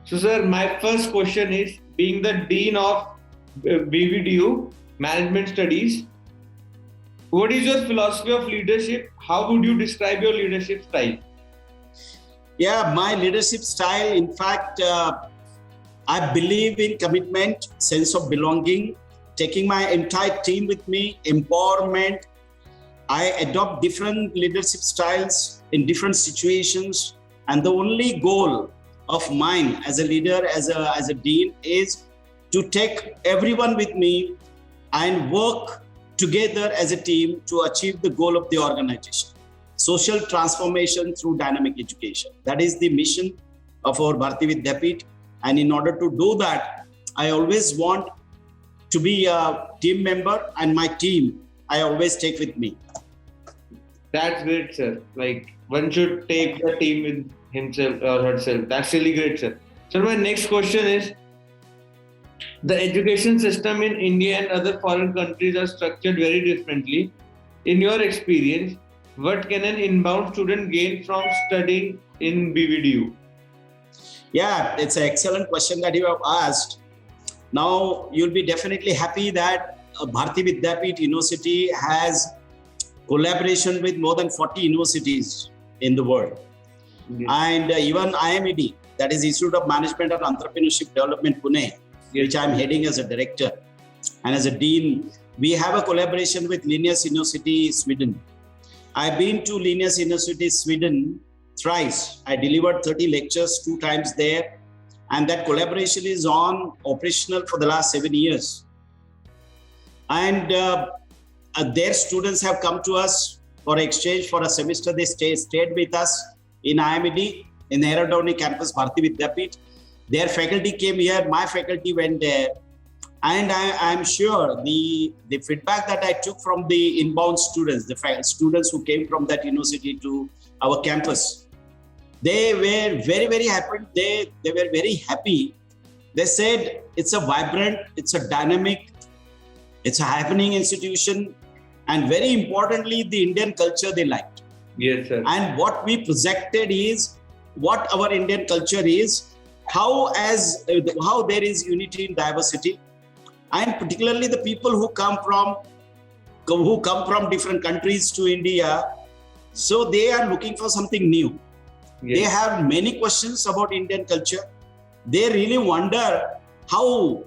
So, sir, my first question is, being the Dean of BVDU, Management Studies, what is your philosophy of leadership? How would you describe your leadership style? Yeah, my leadership style, in fact, I believe in commitment, sense of belonging, taking my entire team with me, empowerment. I adopt different leadership styles in different situations. And the only goal of mine as a leader, as a dean, is to take everyone with me and work together as a team to achieve the goal of the organization. Social transformation through dynamic education. That is the mission of our Bharati Vidyapeeth. And in order to do that, I always want to be a team member, and my team, I always take with me. That's great, sir. Like, one should take the team with himself or herself. That's really great, sir. So my next question is, the education system in India and other foreign countries are structured very differently. In your experience, what can an inbound student gain from studying in BVDU? Yeah, it's an excellent question that you have asked. Now, you'll be definitely happy that Bharati Vidyapeeth University has collaboration with more than 40 universities in the world. Yes. And even IMED, that is Institute of Management and Entrepreneurship Development, Pune, yes, which I'm heading as a director. And as a dean, we have a collaboration with Linnaeus University, Sweden. I've been to Linnaeus University, Sweden thrice. I delivered 30 lectures 2 times there. And that collaboration is operational for the last 7 years. And their students have come to us for exchange for a semester. They stayed with us in IMED, in the Aerodrome campus, Bharati Vidyapeeth. Their faculty came here, my faculty went there. And I'm sure the feedback that I took from the inbound students, the students who came from that university to our campus, they were very, very happy. They were very happy. They said it's a vibrant, it's a dynamic, it's a happening institution. And very importantly, the Indian culture they liked. Yes, sir. And what we projected is what our Indian culture is, how there is unity in diversity. And particularly the people who come from different countries to India, so they are looking for something new. Yes. They have many questions about Indian culture. They really wonder how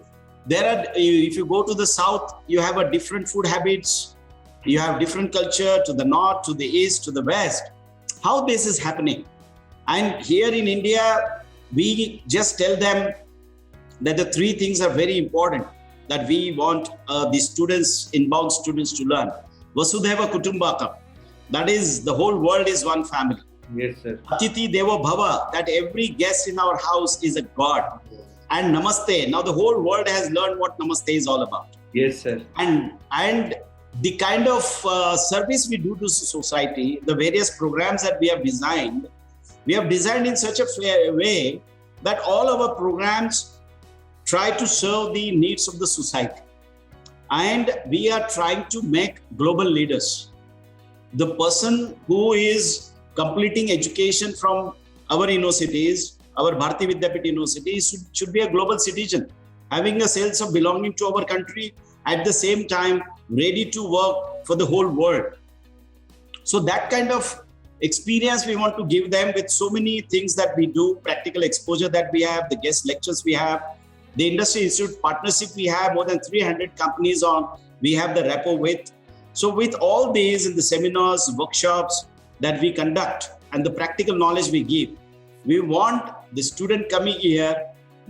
if you go to the south, you have a different food habits, you have different culture to the north, to the east, to the west. How this is happening? And here in India, we just tell them that the 3 things are very important that we want the students, inbound students, to learn. Vasudhaiva Kutumbakam. That is, the whole world is one family. Yes, sir. Atiti Devo Bhava, that every guest in our house is a god. Yes. And Namaste. Now the whole world has learned what Namaste is all about. Yes, sir. And the kind of service we do to society, the various programs that we have designed in such a fair way that all our programs try to serve the needs of the society. And we are trying to make global leaders. The person who is completing education from our universities, our Bharati Vidyapeeth University, should be a global citizen, having a sense of belonging to our country, at the same time ready to work for the whole world. So that kind of experience we want to give them with so many things that we do, practical exposure that we have, the guest lectures we have, the industry institute partnership we have, more than 300 companies we have the rapport with. So with all these in the seminars, workshops that we conduct and the practical knowledge we give, we want the student coming here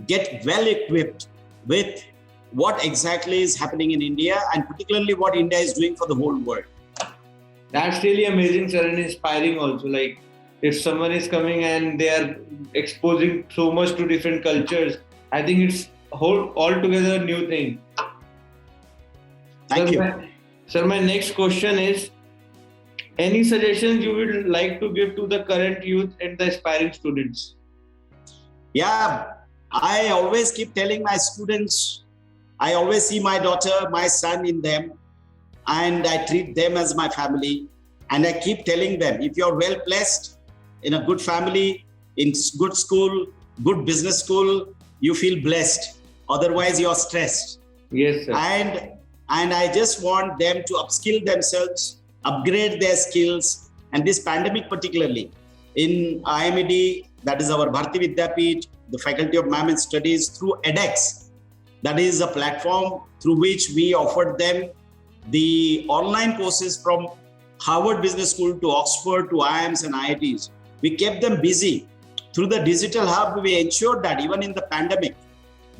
get well equipped with what exactly is happening in India and particularly what India is doing for the whole world. That's really amazing, sir, and inspiring also. Like, if someone is coming and they are exposing so much to different cultures, I think it's altogether a new thing. Thank you. Sir, my next question is, any suggestions you would like to give to the current youth and the aspiring students? Yeah, I always keep telling my students, I always see my daughter, my son in them, and I treat them as my family. And I keep telling them, if you're well blessed in a good family, in good school, good business school, you feel blessed. Otherwise, you're stressed. Yes, sir. And I just want them to upskill themselves, upgrade their skills. And this pandemic particularly, in IMED, that is our Bharati Vidyapeeth, the Faculty of Management Studies, through edX, that is a platform through which we offered them the online courses from Harvard Business School to Oxford to IIMs and IITs. We kept them busy. Through the digital hub, we ensured that even in the pandemic,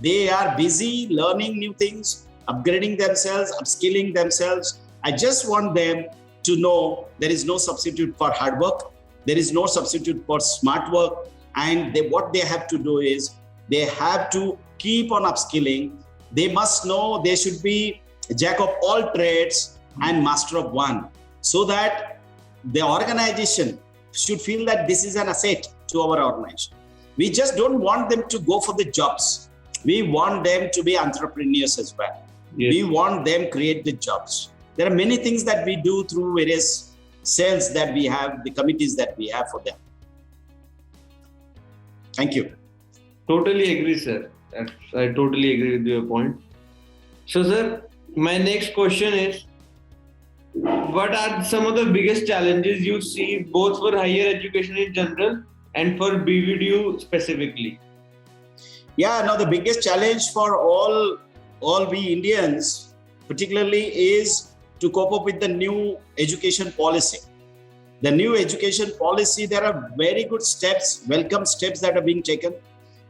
they are busy learning new things, upgrading themselves, upskilling themselves. I just want them to know there is no substitute for hard work. There is no substitute for smart work. And what they have to do is they have to keep on upskilling. They must know they should be jack of all trades and master of one, so that the organization should feel that this is an asset to our organization. We just don't want them to go for the jobs. We want them to be entrepreneurs as well. Yes. We want them create the jobs. There are many things that we do through various cells that we have, the committees that we have for them. Thank you. Totally agree, sir. I totally agree with your point. So, sir, my next question is, what are some of the biggest challenges you see both for higher education in general and for BVDU specifically? Yeah, no, the biggest challenge for all we Indians particularly is to cope up with the new education policy. The new education policy, there are very good steps, welcome steps that are being taken.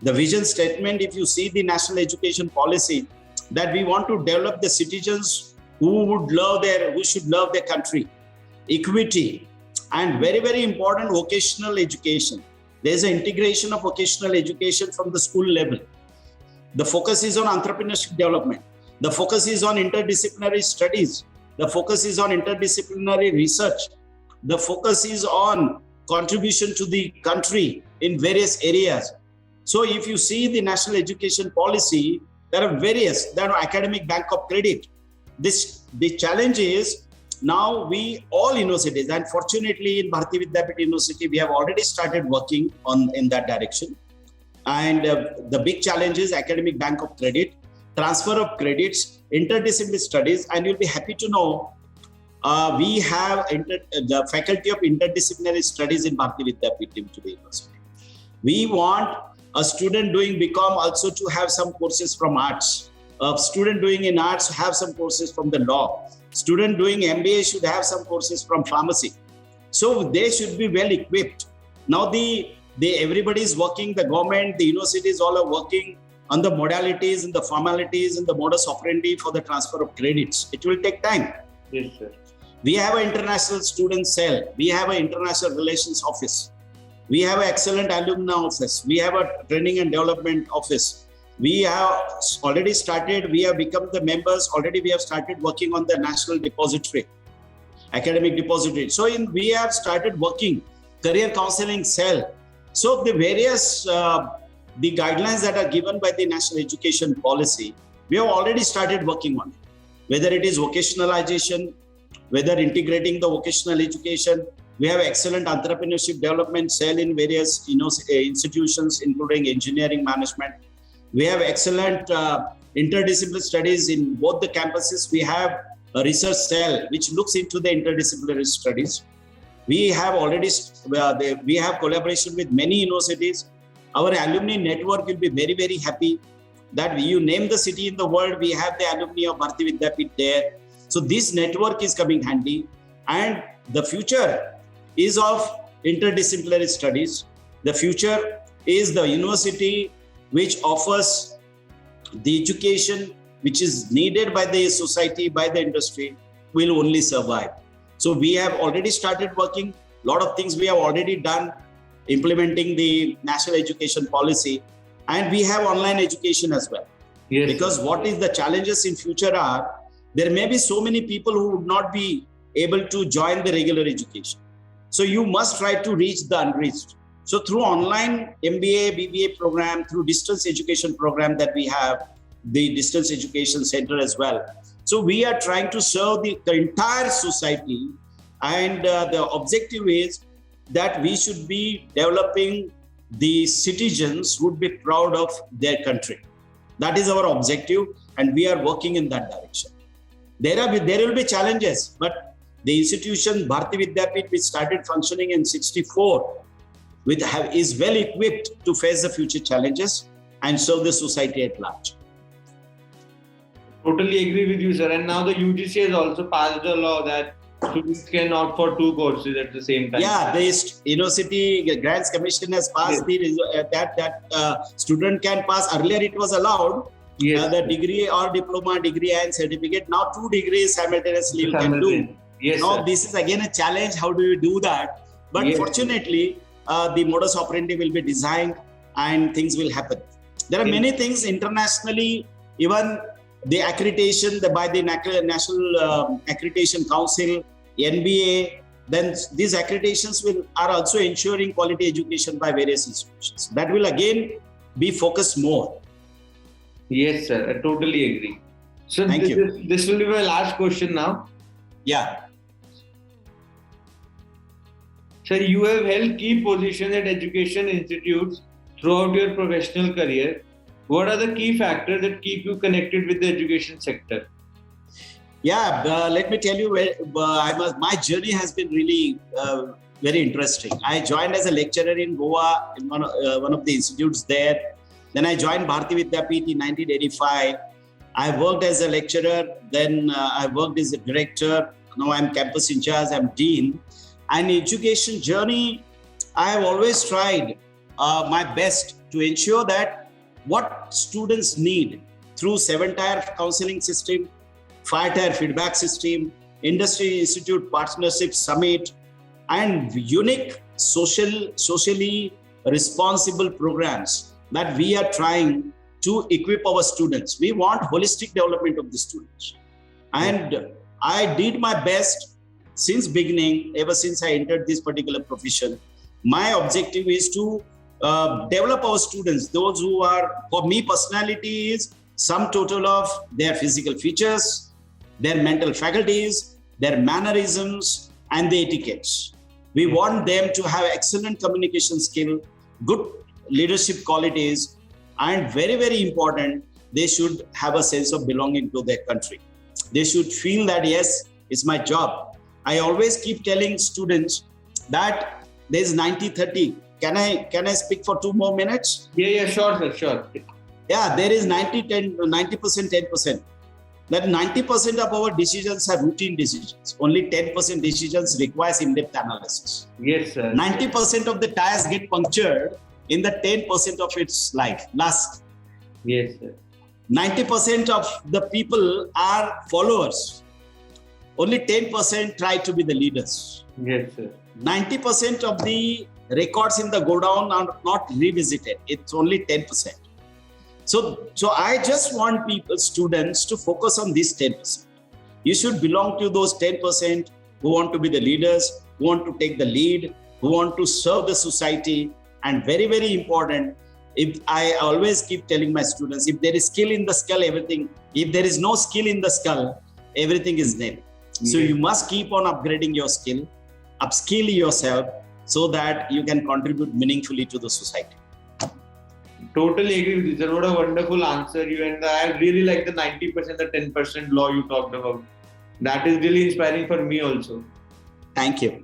The vision statement, if you see the national education policy, that we want to develop the citizens who should love their country, equity, and very, very important vocational education. There's an integration of vocational education from the school level. The focus is on entrepreneurship development. The focus is on interdisciplinary studies. The focus is on interdisciplinary research. The focus is on contribution to the country in various areas. So if you see the national education policy, there are academic bank of credit. The challenge is now we all universities, and fortunately in Bharati Vidyapeeth University, we have already started working in that direction. And the big challenge is academic bank of credit, transfer of credits, interdisciplinary studies, and you'll be happy to know we have the Faculty of Interdisciplinary Studies in Bharati Vidyapeeth today University. We want a student doing BCom also to have some courses from arts. A student doing in arts have some courses from the law. Student doing MBA should have some courses from pharmacy. So they should be well equipped. Now everybody is working, the government, the universities all are working on the modalities and the formalities and the modus operandi for the transfer of credits. It will take time. Yes, sir. We have an international student cell. We have an international relations office. We have an excellent alumni office. We have a training and development office. We have already started, we have become the members, already we have started working on the national depository, academic depository. So we have started working, career counseling cell. So the various, the guidelines that are given by the national education policy, we have already started working on it. Whether it is vocationalization, whether integrating the vocational education, we have excellent entrepreneurship development cell in various institutions, including engineering management. We have excellent interdisciplinary studies in both the campuses. We have a research cell which looks into the interdisciplinary studies. We have already we have collaboration with many universities. Our alumni network will be very, very happy that you name the city in the world, we have the alumni of Bharati Vidyapeeth there. So this network is coming handy, and the future is of interdisciplinary studies. The future is the university which offers the education which is needed by the society, by the industry, will only survive. So we have already started working. A lot of things we have already done, implementing the national education policy, and we have online education as well. Yes. Because what is the challenges in future are, there may be so many people who would not be able to join the regular education. So you must try to reach the unreached. So through online MBA, BBA program, through distance education program that we have, the distance education center as well. So we are trying to serve the entire society, and the objective is that we should be developing the citizens would be proud of their country. That is our objective, and we are working in that direction. There will be challenges, but the institution Bharati Vidyapeeth, which started functioning in 64, is well equipped to face the future challenges and serve the society at large. Totally agree with you, sir. And now the UGC has also passed a law that students can opt for 2 courses at the same time. Yeah, the University Grants Commission has passed that student can pass. Earlier it was allowed the degree or diploma, degree and certificate. Now 2 degrees simultaneously you can do. Yes, now sir. This is again a challenge. How do you do that? But fortunately, the modus operandi will be designed and things will happen. There are many things internationally, even the accreditation by the National Accreditation Council, NBA, then these accreditations are also ensuring quality education by various institutions. That will again be focused more. Yes, sir. I totally agree. So this will be my last question now. Yeah. Sir, you have held key positions at education institutes throughout your professional career. What are the key factors that keep you connected with the education sector? Yeah, let me tell you, my journey has been really very interesting. I joined as a lecturer in Goa in one of the institutes there. Then I joined Bharati Vidyapeeth in 1985. I worked as a lecturer. Then I worked as a director. Now I'm campus in charge. I'm dean. And education journey, I have always tried my best to ensure that what students need through 7-tier counseling system, 5-tier feedback system, industry institute partnership summit, and unique socially responsible programs that we are trying to equip our students. We want holistic development of the students. And I did my best since beginning, ever since I entered this particular profession. My objective is to develop our students, those who are, for me, personality is sum total of their physical features, their mental faculties, their mannerisms, and the etiquettes. We want them to have excellent communication skill, good leadership qualities, and very, very important, they should have a sense of belonging to their country. They should feel that, yes, it's my job. I always keep telling students that there's 90-30. Can I speak for 2 more minutes? Yeah, sure, sir, sure. Yeah, there is 90%, 10%. That 90% of our decisions are routine decisions. Only 10% decisions requires in-depth analysis. Yes, sir. 90% of the tires get punctured in the 10% of its life. Last. Yes, sir. 90% of the people are followers. Only 10% try to be the leaders. Yes, sir. 90% of the records in the go down are not revisited. It's only 10%. So I just want students to focus on this 10%. You should belong to those 10% who want to be the leaders, who want to take the lead, who want to serve the society. And very, very important, if I always keep telling my students, if there is skill in the skull, everything. If there is no skill in the skull, everything is nil. So you must keep on upgrading your skill, upskill yourself so that you can contribute meaningfully to the society. Totally agree with you, sir. What a wonderful answer you, and I really like the 90%, the 10% law you talked about. That is really inspiring for me also. Thank you.